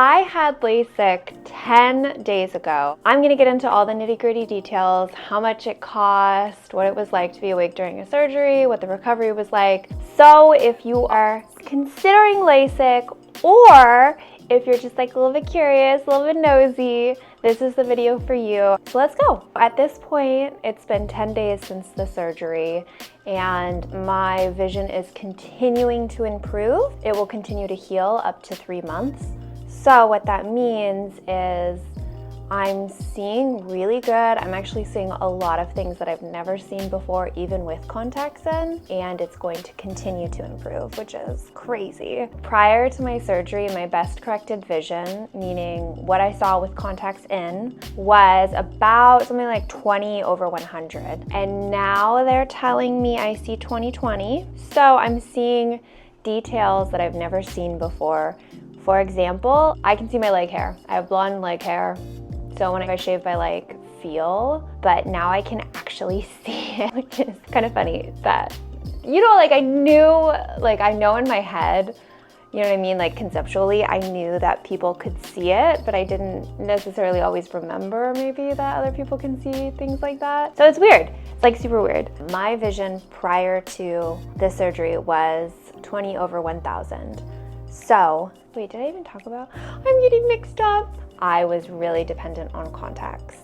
I had LASIK 10 days ago. I'm gonna get into all the nitty-gritty details, how much it cost, what it was like to be awake during a surgery, what the recovery was like. So if you are considering LASIK, or if you're just like a little bit curious, a little bit nosy, this is the video for you. So let's go. At this point, it's been 10 days since the surgery and my vision is continuing to improve. It will continue to heal up to 3 months. So what that means is I'm seeing really good. I'm actually seeing a lot of things that I've never seen before, even with contacts in, and it's going to continue to improve, which is crazy. Prior to my surgery, my best corrected vision, meaning what I saw with contacts in, was about something like 20/100. And now they're telling me I see 20/20. So I'm seeing details that I've never seen before. For example, I can see my leg hair. I have blonde leg hair. So when I shave my like feel, but now I can actually see it, which is kind of funny that, you know, like I know in my head, you know what I mean? Like conceptually, I knew that people could see it, but I didn't necessarily always remember maybe that other people can see things like that. So it's weird. It's like super weird. My vision prior to the surgery was 20/1000. So, wait, did I even talk about? I'm getting mixed up. I was really dependent on contacts.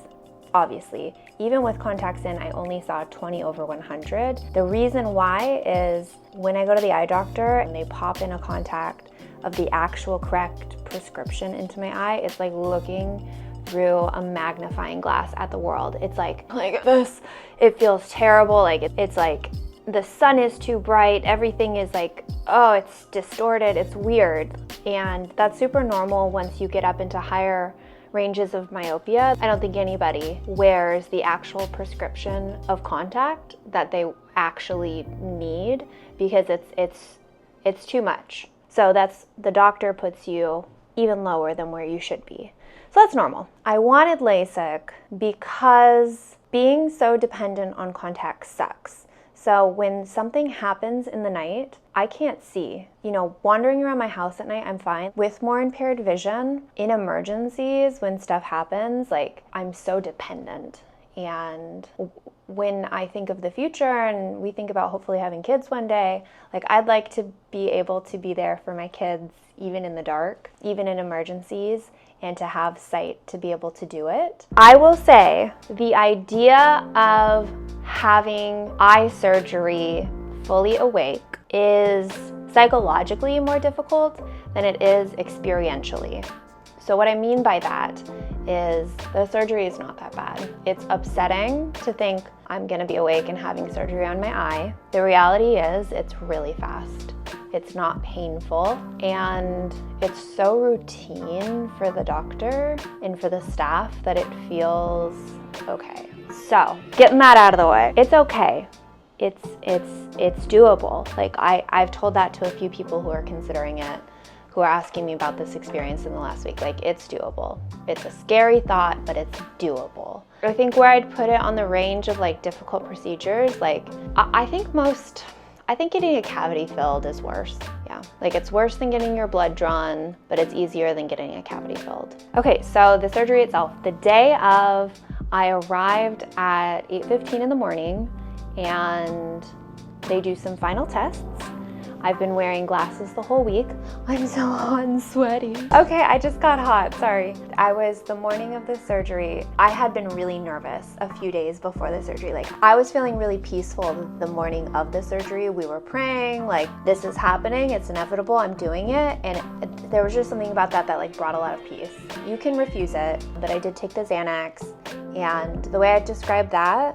Obviously, even with contacts in, I only saw 20/100. The reason why is when I go to the eye doctor and they pop in a contact of the actual correct prescription into my eye, it's like looking through a magnifying glass at the world. It's like this. It feels terrible. Like it's like the sun is too bright. Everything is like, oh, it's distorted. It's weird. And that's super normal once you get up into higher ranges of myopia. I don't think anybody wears the actual prescription of contact that they actually need because it's too much. So the doctor puts you even lower than where you should be. So that's normal. I wanted LASIK because being so dependent on contacts sucks. So when something happens in the night, I can't see. You know, wandering around my house at night, I'm fine. With more impaired vision, in emergencies, when stuff happens, like I'm so dependent. And when I think of the future and we think about hopefully having kids one day, like I'd like to be able to be there for my kids, even in the dark, even in emergencies, and to have sight to be able to do it. I will say the idea of having eye surgery fully awake is psychologically more difficult than it is experientially. So what I mean by that is the surgery is not that bad. It's upsetting to think I'm gonna be awake and having surgery on my eye. The reality is it's really fast. It's not painful, and it's so routine for the doctor and for the staff that it feels okay. So, getting that out of the way, it's okay. It's doable. Like I've told that to a few people who are considering it, who are asking me about this experience in the last week. Like, it's doable. It's a scary thought, but it's doable. I think where I'd put it on the range of like difficult procedures, like I think getting a cavity filled is worse. Yeah, like it's worse than getting your blood drawn, but it's easier than getting a cavity filled. Okay, so the surgery itself. The day of, I arrived at 8:15 in the morning and they do some final tests. I've been wearing glasses the whole week. I'm so hot and sweaty. Okay, I just got hot, sorry. The morning of the surgery, I had been really nervous a few days before the surgery. Like, I was feeling really peaceful the morning of the surgery. We were praying, like, this is happening, it's inevitable, I'm doing it. And there was just something about that like brought a lot of peace. You can refuse it, but I did take the Xanax. And the way I described that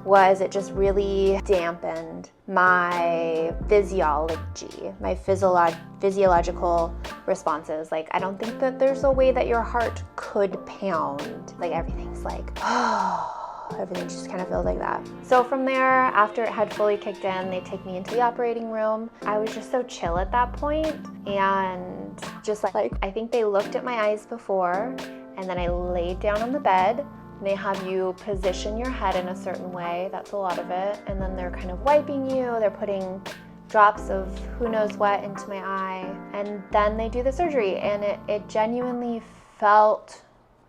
was it just really dampened my physiology, my physiological responses. Like, I don't think that there's a way that your heart could pound. Like, everything's like, oh, everything just kind of feels like that. So from there, after it had fully kicked in, they take me into the operating room. I was just so chill at that point, and just like I think they looked at my eyes before, and then I laid down on the bed. They have you position your head in a certain way, that's a lot of it, and then they're kind of wiping you, they're putting drops of who knows what into my eye, and then they do the surgery, and it genuinely felt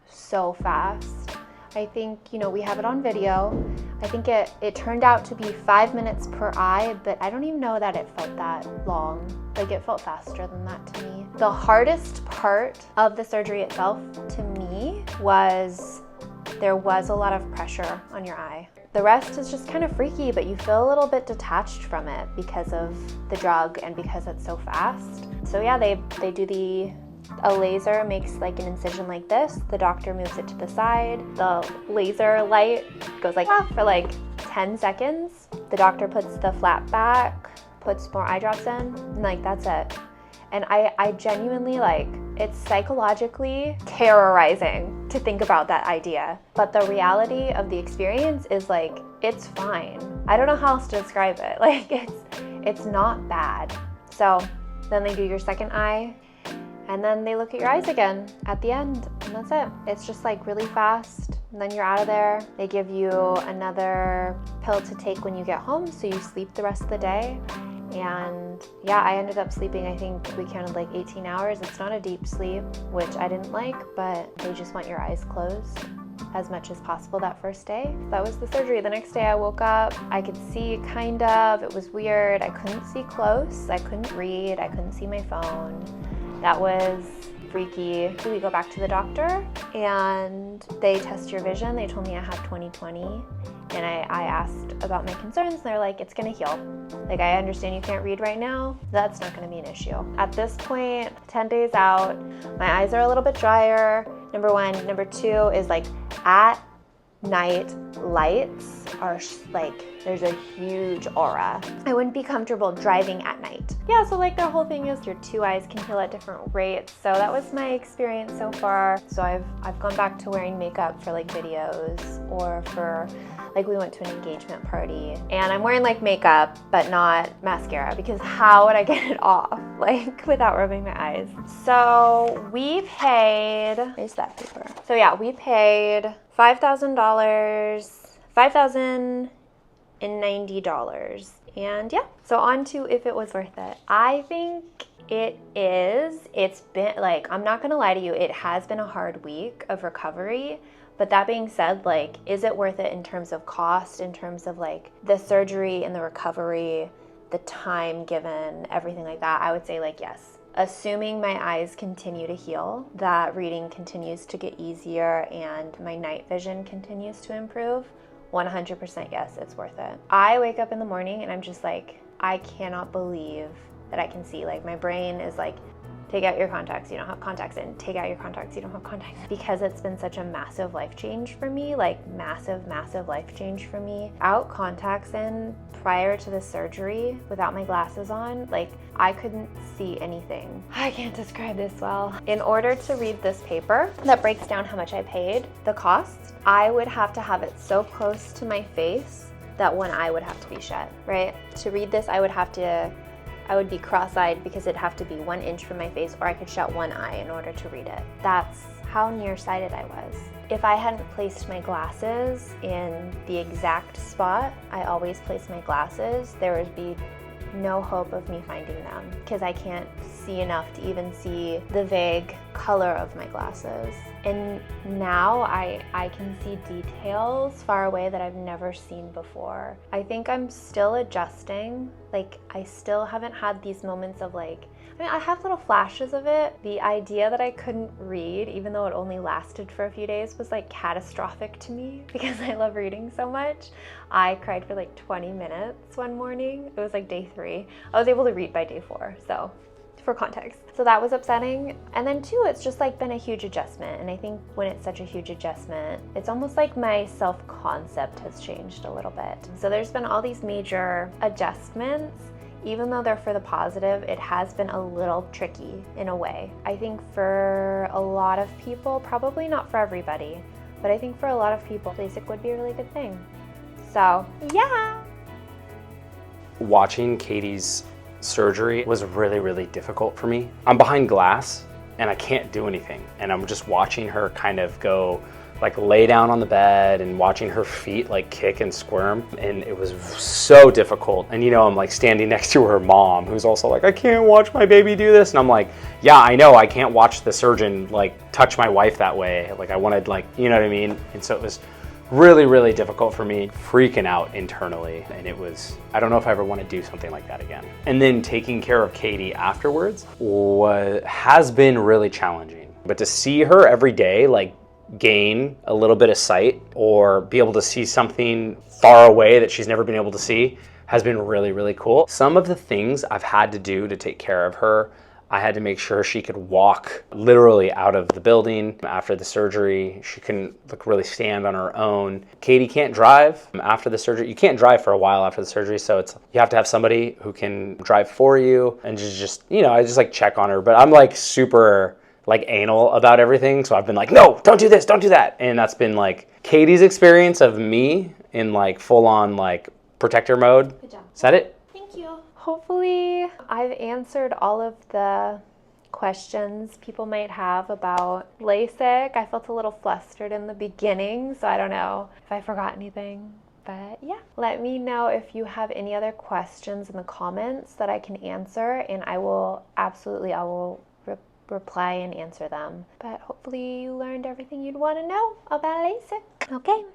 so fast. I think, you know, we have it on video. I think it turned out to be 5 minutes per eye, but I don't even know that it felt that long. Like, it felt faster than that to me. The hardest part of the surgery itself to me was there was a lot of pressure on your eye. The rest is just kind of freaky, but you feel a little bit detached from it because of the drug and because it's so fast. So yeah, they do a laser makes like an incision like this. The doctor moves it to the side. The laser light goes like that for like 10 seconds. The doctor puts the flap back, puts more eye drops in, and like that's it. And I genuinely, like, it's psychologically terrorizing to think about that idea. But the reality of the experience is like, it's fine. I don't know how else to describe it. Like, it's not bad. So then they do your second eye, and then they look at your eyes again at the end, and that's it. It's just like really fast, and then you're out of there. They give you another pill to take when you get home, so you sleep the rest of the day. And yeah, I ended up sleeping, I think we counted like 18 hours. It's not a deep sleep, which I didn't like, but they just want your eyes closed as much as possible that first day. That was the surgery. The next day I woke up, I could see kind of, it was weird. I couldn't see close, I couldn't read, I couldn't see my phone. That was freaky. We go back to the doctor and they test your vision. They told me I have 20/20, and I asked about my concerns, and they're like, it's gonna heal. Like, I understand you can't read right now. That's not gonna be an issue. At this point, 10 days out, my eyes are a little bit drier, number one. Number two is like at night lights are like, there's a huge aura. I wouldn't be comfortable driving at night. Yeah, so like their whole thing is your two eyes can heal at different rates. So that was my experience so far. So I've gone back to wearing makeup for like videos, or for like we went to an engagement party and I'm wearing like makeup but not mascara, because how would I get it off like without rubbing my eyes? So we paid, where's that paper? So yeah, we paid $5,090. And yeah, so on to if it was worth it. I think it is. It's been like, I'm not gonna lie to you, it has been a hard week of recovery. But that being said, like, is it worth it in terms of cost, in terms of like the surgery and the recovery, the time given, everything like that? I would say like yes. Assuming my eyes continue to heal, that reading continues to get easier, and my night vision continues to improve, 100% yes, it's worth it. I wake up in the morning and I'm just like, I cannot believe that I can see. Like, my brain is like, take out your contacts, you don't have contacts in. Take out your contacts, you don't have contacts. Because it's been such a massive life change for me, like massive, massive life change for me. Without contacts in prior to the surgery, without my glasses on, like I couldn't see anything. I can't describe this well. In order to read this paper that breaks down how much I paid, the costs, I would have to have it so close to my face that one eye would have to be shut, right? To read this, I would be cross-eyed because it'd have to be 1 inch from my face, or I could shut one eye in order to read it. That's how nearsighted I was. If I hadn't placed my glasses in the exact spot I always place my glasses, there would be no hope of me finding them, because I can't see enough to even see the vague color of my glasses. And now I can see details far away that I've never seen before. I think I'm still adjusting. Like, I still haven't had these moments of like, I mean, I have little flashes of it. The idea that I couldn't read, even though it only lasted for a few days, was like catastrophic to me because I love reading so much. I cried for like 20 minutes one morning. It was like day 3. I was able to read by day 4, so for context. So that was upsetting. And then 2, it's just like been a huge adjustment. And I think when it's such a huge adjustment, it's almost like my self-concept has changed a little bit. So there's been all these major adjustments. Even though they're for the positive, it has been a little tricky in a way. I think for a lot of people, probably not for everybody, but I think for a lot of people, LASIK would be a really good thing. So, yeah. Watching Katie's surgery was really, really difficult for me. I'm behind glass and I can't do anything. And I'm just watching her kind of go like lay down on the bed and watching her feet like kick and squirm, and it was so difficult. And you know, I'm like standing next to her mom, who's also like, I can't watch my baby do this, and I'm like, yeah, I know, I can't watch the surgeon like touch my wife that way. Like I wanted, like, you know what I mean? And so it was really, really difficult for me, freaking out internally. And it was, I don't know if I ever want to do something like that again. And then taking care of Katie afterwards has been really challenging. But to see her every day, like gain a little bit of sight or be able to see something far away that she's never been able to see has been really, really cool. Some of the things I've had to do to take care of her, I had to make sure she could walk literally out of the building after the surgery. She couldn't really stand on her own. Katie can't drive after the surgery. You can't drive for a while after the surgery, so you have to have somebody who can drive for you, and just you know, I just like check on her. But I'm like super like anal about everything, so I've been like, no, don't do this, don't do that. And that's been like Katie's experience of me in like full on like protector mode. Good job. Is that it? Thank you. Hopefully I've answered all of the questions people might have about LASIK. I felt a little flustered in the beginning, so I don't know if I forgot anything. But yeah, let me know if you have any other questions in the comments that I can answer, and I will reply and answer them. But hopefully you learned everything you'd want to know about LASIK. Okay,